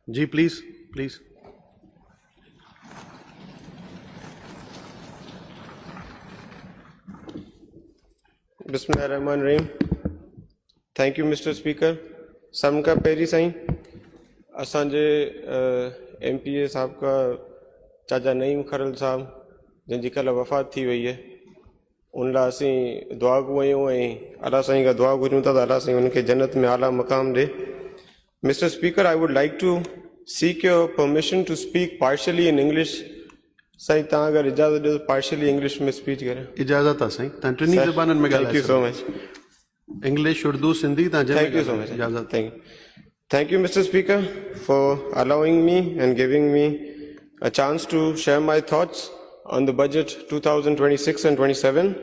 Ji please please. बिस्मिल्लाहिर्रहमानिर्रहीम। Thank you mister speaker. सम का पहिरीं साईं असांजे MPA साहब का चाचा नईम खरल साहब जंहिंजी कल्ह वफ़ात थी वई है उन लाइ असीं दुआ घुरूं ऐं अल्लाह साईं खां दुआ घुरूं था त अल्लाह साईं उनखे जन्नत में आला मक़ाम ॾे। Mister speaker, I would like to seek your permission to speak partially in English. साईं तव्हां अगर इजाज़त ॾियो partially English में स्पीच करें। इजाज़त आहे साईं, तव्हां टिनी ज़बाननि में Thank you so much. English Urdu Sindhi तव्हां Thank you so much. इजाज़त। Thank you, Mr. Speaker, for allowing me and giving me a chance to share my thoughts on the budget 2026 and 27.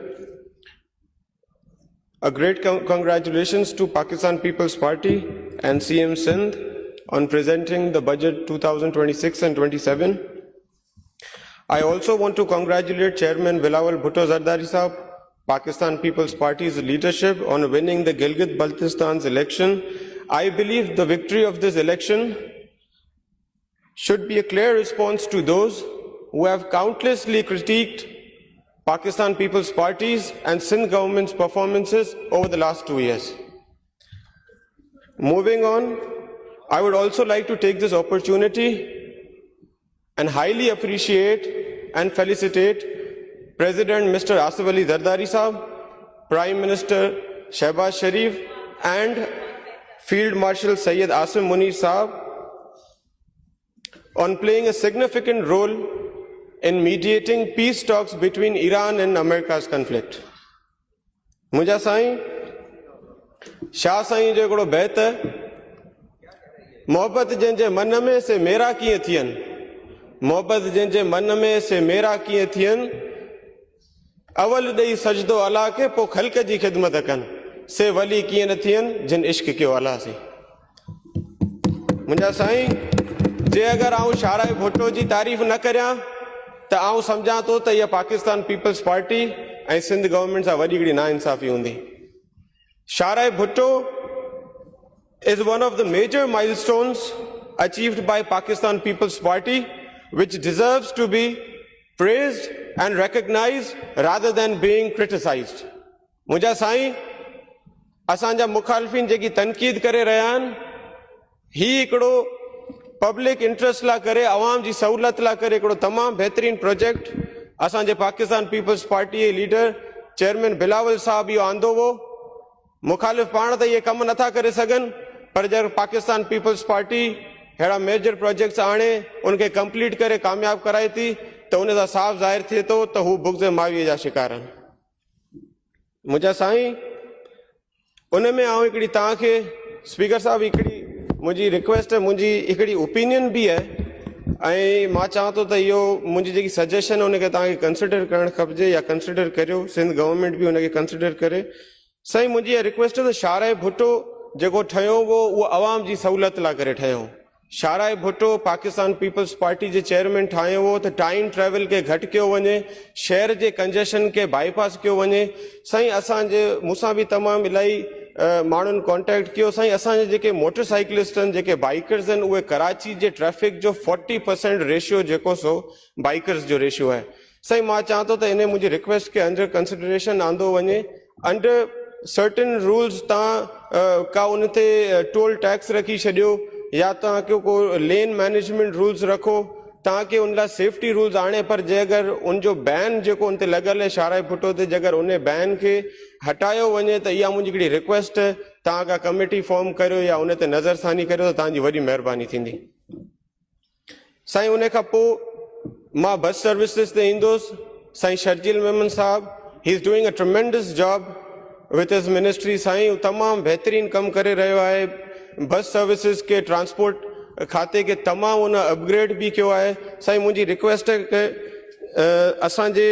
A great congratulations to Pakistan People's Party and CM Sindh on presenting the budget 2026 and 27. I also want to congratulate Chairman Bilawal Bhutto Zardari Sahab, Pakistan People's Party's leadership on winning the Gilgit-Baltistan's election. I believe the victory of this election should be a clear response to those who have countlessly critiqued Pakistan People's Party's and Sindh government's performances over the last 2 years. Moving on, I would also like to take this opportunity and highly appreciate and felicitate President Mr. Asif Ali Zardari Sahab, Prime Minister Shehbaz Sharif, and Field Marshal Syed Asim Munir Sahab on playing a significant role in mediating peace talks between Iran and America's conflict. Muja Sain, Shah Sain jo hikiड़ो बैत मोहब्बत जंहिंजे मन में से मेरा कीअं थियनि, मोहब्बत जंहिंजे मन में से मेरा कीअं थियनि, अवल ॾेई सजदो अला खे पोइ ख़ल्क़ जी ख़िदमत कनि, से वली कीअं न थियनि जिन इश्क कयो अला से। मुंहिंजा साईं, जे अगरि आउं शाहराए भुट्टो जी तारीफ़ न करियां त आउं सम्झां थो त इहा पाकिस्तान पीपल्स पार्टी ऐं सिंध गवर्नमेंट सां वॾी हिकिड़ी नाइंसाफ़ी हूंदी। शाहराए Bhutto is one of the major milestones achieved by Pakistan People's Party, which deserves to be praised and recognized rather than being criticized. मुंहिंजा साईं, असांजा मुखालिफ़िन जेकी तनक़ीद करे रहिया आहिनि, ही हिकिड़ो पब्लिक इंट्रस्ट लाइ करे, अवाम जी सहूलियत लाइ करे हिकिड़ो तमामु बहितरीनु प्रोजेक्ट असांजे पाकिस्तान पीपल्स पार्टी जे लीडर चेयरमैन बिलावल साहब इहो आंदो हो। मुखालिफ़ पाण त इहे कम नथा करे सघनि, पर जब पाकिस्तान पीपल्स पार्टी अहिड़ा मेजर प्रोजेक्ट्स आणे उनखे कंप्लीट करे कामयाब कराए थी त उन सां साफ़ ज़ाहिर थिए थो त हू बुग़्ज़ मावीअ जा शिकार आहिनि। मुंहिंजा साईं, उन में आउं हिकिड़ी तव्हांखे स्पीकर साहिबु हिकिड़ी मुंहिंजी रिक्वेस्ट आहे, मुंहिंजी हिकिड़ी ओपिनियन बि आहे ऐं मां चाहियां थो त इहो मुंहिंजी जेकी सजेशन आहे उनखे तव्हांखे कंसिडर करणु खपिजे या कंसिडर करियो, सिंध गवर्नमेंट बि उनखे कंसिडर करे। साईं, मुंहिंजी इहा रिक्वेस्ट आहे त शाहराए भुट्टो जेको ठहियो हो उहो अवाम जी सहूलियत लाइ करे ठहियो। शाहराए भुट्टो पाकिस्तान पीपल्स पार्टी जे चेयरमैन ठाहियो हो त टाइम ट्रेवल खे घटि कयो वञे, शहर जे कंजेशन खे बाईपास कयो वञे। साईं, असांजे मूंसां बि तमामु इलाही माण्हुनि कॉन्टेक्ट कयो। साईं, असांजे जेके मोटरसाइकिलिस्ट आहिनि, जेके बाइकर्स आहिनि, उहे कराची जे ट्रैफिक जो 40% रेशियो जेको सो बाइकर्स जो रेशियो आहे। साईं, मां चाहियां थो त इन मुंहिंजी रिक्वेस्ट खे अंडर कंसिडरेशन आंदो वञे। अंडर सर्टन रूल्स तव्हां का उन ते टोल टैक्स रखी छॾियो या तव्हां को लेन मैनेजमेंट रूल्स रखो, तव्हांखे उन लाइ सेफ्टी रूल्स आणे, पर जे अगरि उनजो बैन जेको उन ते लॻल आहे शाहराए भुट्टो ते, जे अगरि उन बैन खे हटायो वञे त इहा मुंहिंजी हिकिड़ी रिक्वेस्ट आहे, तव्हां का कमेटी फॉर्म करियो या उन ते नज़रसानी करियो त तव्हांजी वॾी महिरबानी थींदी। साईं, उन खां पोइ मां बस सर्विसिस ते ईंदुसि। साईं शर्जील मेमन साहब, he is doing a tremendous job with his ministry. साईं, तमामु बहितरीनु कमु करे रहियो आहे। बस सर्विसिस के ट्रांसपोर्ट खाते के तमामु उन अपग्रेड भी कयो आहे। साईं, मुंहिंजी रिक्वेस्ट है कि असांजे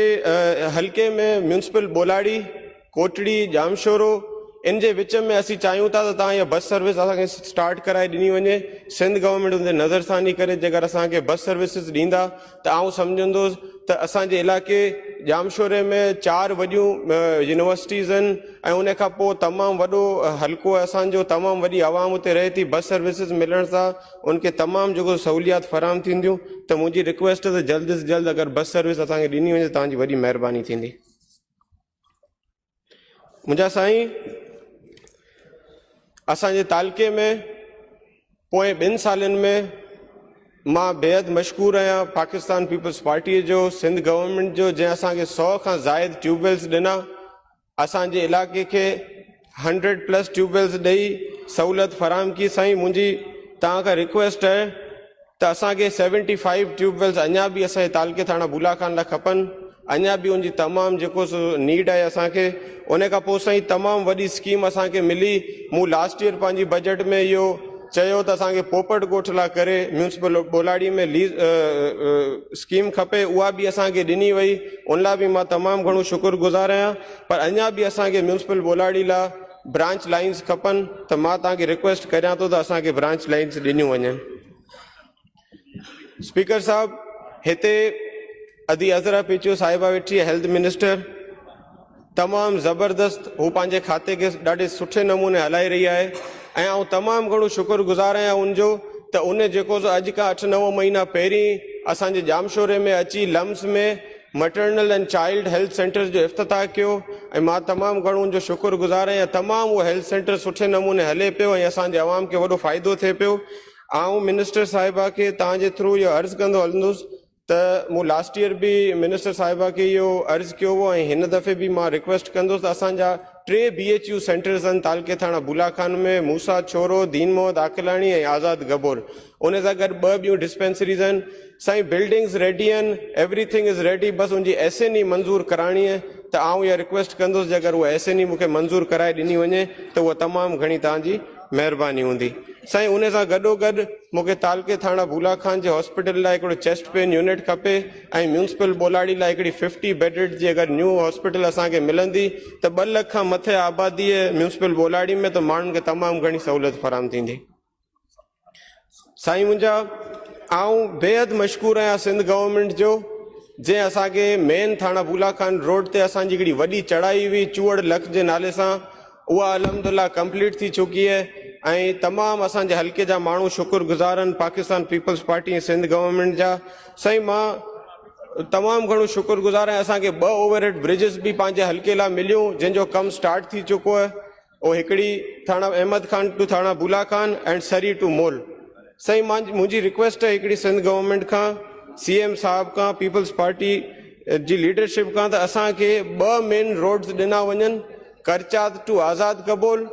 हल्के में म्यूनसिपल बोलाड़ी, कोटड़ी, जामशोरो इन जे विच में असीं चाहियूं था त तव्हां इहा बस सर्विस असांखे स्टार्ट कराए ॾिनी वञे। सिंध गवर्नमेंट उन ते नज़रसानी करे जेकर असांखे बस सर्विसिस ॾींदा त आउं सम्झंदुसि त असांजे इलाइक़े जामशोरे में 4 वॾियूं यूनिवर्सिटीज़ आहिनि ऐं उन खां पोइ तमामु वॾो हल्को आहे असांजो, तमामु वॾी आवाम उते रहे थी। बस सर्विसिस मिलण सां उनखे तमामु जेको सहूलियात फराहम थींदियूं। त मुंहिंजी रिक्वेस्ट आहे त जल्द से जल्द अगरि बस सर्विस असांखे ॾिनी वञे तव्हांजी वॾी महिरबानी थींदी। मुंहिंजा साईं, असांजे तालके में पोइ 2 सालनि में मां बेहद मशहूर आहियां पाकिस्तान पीपल्स पार्टीअ जो, सिंध गवर्नमेंट जो, जंहिं असांखे 100 खां ज़ाइद ट्यूबवेल्स ॾिना। असांजे इलाइक़े खे 100+ ट्यूबवेल्स ॾेई सहूलियत फराहम की। साईं, मुंहिंजी तव्हां खां रिक्वेस्ट आहे त असांखे 75 ट्यूबवेल्स अञा बि असांजे तालके थाणा बुलाखान लाइ खपनि। अञा बि उनजी तमामु जेको नीड आहे असांखे। उन खां पोइ साईं तमामु वॾी स्कीम असांखे मिली। मूं लास्ट ईयर पंहिंजी बजट में इहो चयो त असांखे पोपट ॻोठ लाइ करे म्यूनिसिपल बोलाड़ी में स्कीम खपे, उहा बि असांखे ॾिनी वई। उन लाइ बि मां तमामु घणो शुक्रगुज़ार आहियां। पर अञा बि असांखे म्यूनिसिपल बोलाड़ी लाइ ब्रांच लाइन्स खपनि। त मां तव्हांखे रिक्वेस्ट करियां थो त असांखे ब्रांच लाइन्स ॾिनियूं वञनि। स्पीकर साहब, हिते अदी अज़रा पिचो साहिबा वेठी आहे, हेल्थ मिनिस्टर, तमामु ज़बरदस्त हू पंहिंजे खाते खे ॾाढे सुठे नमूने हलाए रही आहे ऐं आउं तमामु घणो शुक्रगुज़ार आहियां उनजो त उन जेको अॼु खां 8-9 महीना पहिरीं असांजे जामशोरे में अची लम्स में maternal and child health centre जो इफ़्तिताह कयो ऐं मां तमामु घणो उनजो शुक्रगुज़ार आहियां। तमामु उहो हेल्थ सेंटर सुठे नमूने हले पियो ऐं असांजे अवाम खे वॾो फ़ाइदो थिए पियो। आउं मिनिस्टर साहिबा खे तव्हांजे थ्रू इहो अर्ज़ु कंदो हलंदुसि त मूं लास्ट ईयर बि मिनिस्टर साहिबा खे इहो अर्ज़ु कयो हो ऐं हिन दफ़े बि मां रिक्वेस्ट कंदुसि त असांजा 3 BHU सेंटर्स आहिनि तालके थाणा बुलाखान में, मूसा छोरो, दीन मोहम्मद आकिलाणी ऐं आज़ाद गबोर। उन सां गॾु 2 ॿियूं डिस्पेंसरीज़ आहिनि। साईं, बिल्डिंग्स रेडी आहिनि, एवरीथिंग इज़ रेडी, बसि उनजी SNE मंज़ूर कराइणी आहे। त आउं इहा रिक्वेस्ट कंदुसि जे अगरि उहा SNE मूंखे मंज़ूर कराए ॾिनी वञे त उहा तमामु घणी तव्हांजी महिरबानी हूंदी। साईं, उन सां गॾोगॾु मूंखे तालके थाणा बुलाखान जे हॉस्पिटल लाइ हिकिड़ो चेस्ट पेन यूनिट खपे ऐं म्यूनिसिपल बोलाड़ी लाइ हिकिड़ी 50 बेडेड जी अगरि न्यू हॉस्पिटल असांखे मिलंदी त 2 लख खां मथे आबादी आहे म्यूनिसिपल बोलाड़ी में, त माण्हुनि खे तमामु घणी सहूलियत फराहम थींदी। साईं मुंहिंजा, आउं बेहद मशहूर आहियां सिंध गवर्नमेंट जो, जंहिं असांखे मेन थाणा बुलाखान रोड ते असांजी हिकिड़ी वॾी चढ़ाई हुई चूअड़ लख जे नाले सां, उहा अलहमदुलिल्लाह कंप्लीट थी चुकी आहे ऐं तमामु असांजे हल्के जा माण्हू शुक्रगुज़ार आहिनि पाकिस्तान पीपल्स पार्टी ऐं सिंध गवर्नमेंट जा। साईं, मां तमामु घणो शुक्रगुज़ार आहियां। असांखे 2 ओवरहेड ब्रिजिस बि पंहिंजे हल्के लाइ मिलियूं जंहिंजो कमु स्टार्ट थी चुको आहे। उहो हिकिड़ी Thana Ahmed Khan to Thana Bulakhan and Sari to Mol. साईं, मुंहिंजी रिक्वेस्ट आहे हिकिड़ी सिंध गवर्नमेंट खां, CM साहब खां, पीपल्स पार्टी जी लीडरशिप खां, त असांखे 2 मेन रोड्स ॾिना वञनि, करचाद टू आज़ाद कबोल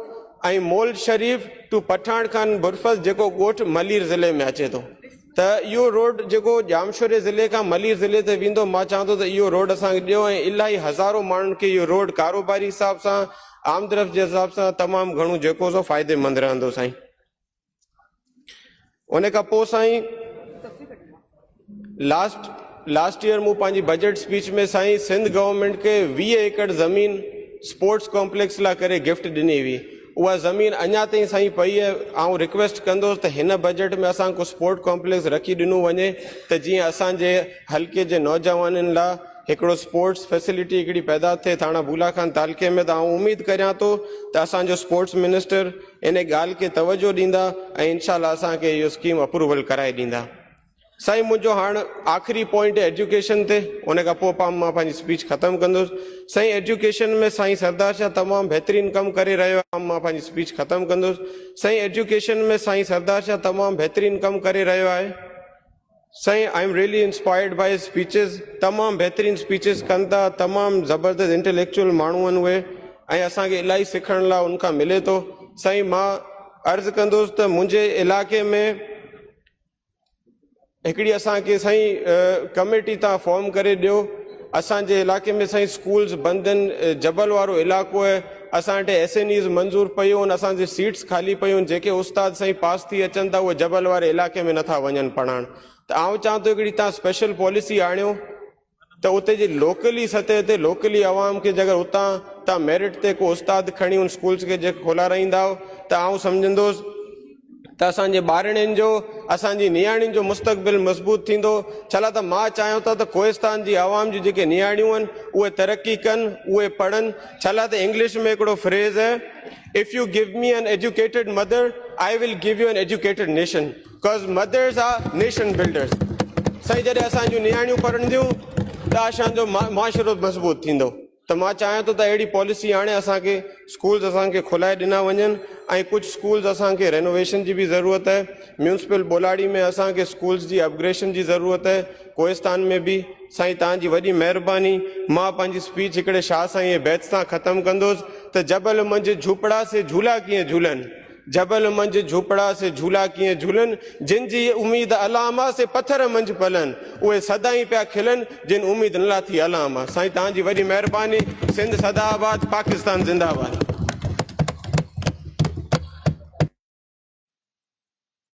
ऐं मोल शरीफ़ टू पठान खान बुरफस, जेको ॻोठ मलीर ज़िले में अचे थो। त इहो रोड जेको जामशोरे ज़िले खां मलीर ज़िले ते वेंदो, मां चाहियां थो त इहो रोड असांखे ॾियो ऐं इलाही हज़ारो माण्हुनि खे इहो रोड कारोबारी हिसाब सां, आमदरफ़्त जे हिसाब सां तमामु घणो जेको सो फ़ाइदेमंद रहंदो। साईं, उन खां पोइ साईं, लास्ट ईयर मूं पंहिंजी बजट स्पीच में साईं सिंध गवर्नमेंट खे 20 एकड़ ज़मीन स्पोर्ट्स कॉम्प्लेक्स लाइ करे गिफ्ट ॾिनी हुई। उहा ज़मीन अञा ताईं साईं पई आहे। आउं रिक्वेस्ट कंदुसि त हिन बजट में असां को स्पोर्ट कॉम्प्लेक्स रखी ॾिनो वञे त जीअं असांजे हल्के जे नौजवाननि लाइ हिकिड़ो स्पोर्ट्स फैसिलिटी हिकिड़ी पैदा थिए थाणा बुलाखान तालके में। त आउं उमेदु करियां थो त असांजो स्पोर्ट्स मिनिस्टर इन ॻाल्हि खे तवजो ॾींदा ऐं इनशाला असांखे इहो स्कीम अप्रूवल कराए ॾींदा। साईं, मुंहिंजो हाणे आख़िरी पॉइंट है एजुकेशन ते, उन खां पोइ मां पंहिंजी स्पीच ख़तमु कंदुसि। साईं, एजुकेशन में साईं सरदार शाह तमामु बहितरीनु कमु करे रहियो आहे। मां पंहिंजी स्पीच ख़तमु कंदुसि। साईं, एजुकेशन में साईं सरदार शाह तमामु बहितरीनु कमु करे रहियो आहे। साईं, I am really inspired by speeches, तमामु बहितरीनु स्पीचिस कनि था, तमामु ज़बरदस्त इंटेलेक्चुअल माण्हू आहिनि उहे ऐं असांखे इलाही सिखण लाइ उनखां मिले थो। साईं, मां अर्ज़ु कंदुसि त मुंहिंजे इलाइक़े में हिकिड़ी असांखे साईं कमेटी तव्हां फॉर्म करे ॾियो। असांजे इलाइक़े में साईं स्कूल्स बंदि आहिनि, जबल वारो इलाइक़ो आहे, असां वटि SNEs मंज़ूर पियूं आहिनि, असांजी सीट्स ख़ाली पियूं आहिनि। जेके उस्ताद साईं पास थी अचनि था उहे जबल वारे इलाइक़े में नथा वञनि पढ़णु। त आउं चाहियां थो हिकिड़ी तव्हां स्पेशल पॉलिसी आणियो त उते जी लोकली सतह ते लोकली आवाम खे अगरि उतां तव्हां मेरिट ते को उस्ताद खणी उन स्कूल्स खे जेके खोलाराईंदा त आउं सम्झंदुसि त त असांजे ॿारनि जो असांजी नियाणियुनि जो मुस्तक़बिल मज़बूत थींदो। छला त मां चाहियां था त कोहिस्तान जी आवाम जी जेके नियाणियूं आहिनि उहे तरक़ी कनि, उहे पढ़नि। छला त इंग्लिश में हिकिड़ो फ्रेज़ है, if U give me an educated mother I will give U an educated nation, because mothers our nation builders. साईं जॾहिं असांजूं नियाणियूं पढ़ंदियूं त असांजो मुआशिरो मज़बूत थींदो। त मां चाहियां थो त अहिड़ी पॉलिसी हाणे असांखे स्कूल्स असांखे खुलाए ॾिना वञनि ऐं कुझु स्कूल्स असांखे रेनोवेशन जी बि ज़रूरत आहे। म्यूनिसिपल बोलाड़ी में असांखे स्कूल्स जी अपग्रेडेशन जी ज़रूरत आहे, कोहिस्तान में बि। साईं तव्हांजी वॾी महिरबानी। मां पंहिंजी स्पीच हिकिड़े शाह साईं बैत सां ख़तमु कंदुसि त जबल मंझि झूपड़ा से झूला कीअं झूलनि, जबल मंझि झूपड़ा से झूला कीअं झूलनि, जिन जी उम्मीद अलामा से पत्थर मंझि पलनि, उहे सदाईं पिया खिलनि जिन उम्मीद न लाथी अलामा। साईं तव्हांजी वॾी महिरबानी। सिंध सदाबाद, पाकिस्तान ज़िंदाबाद।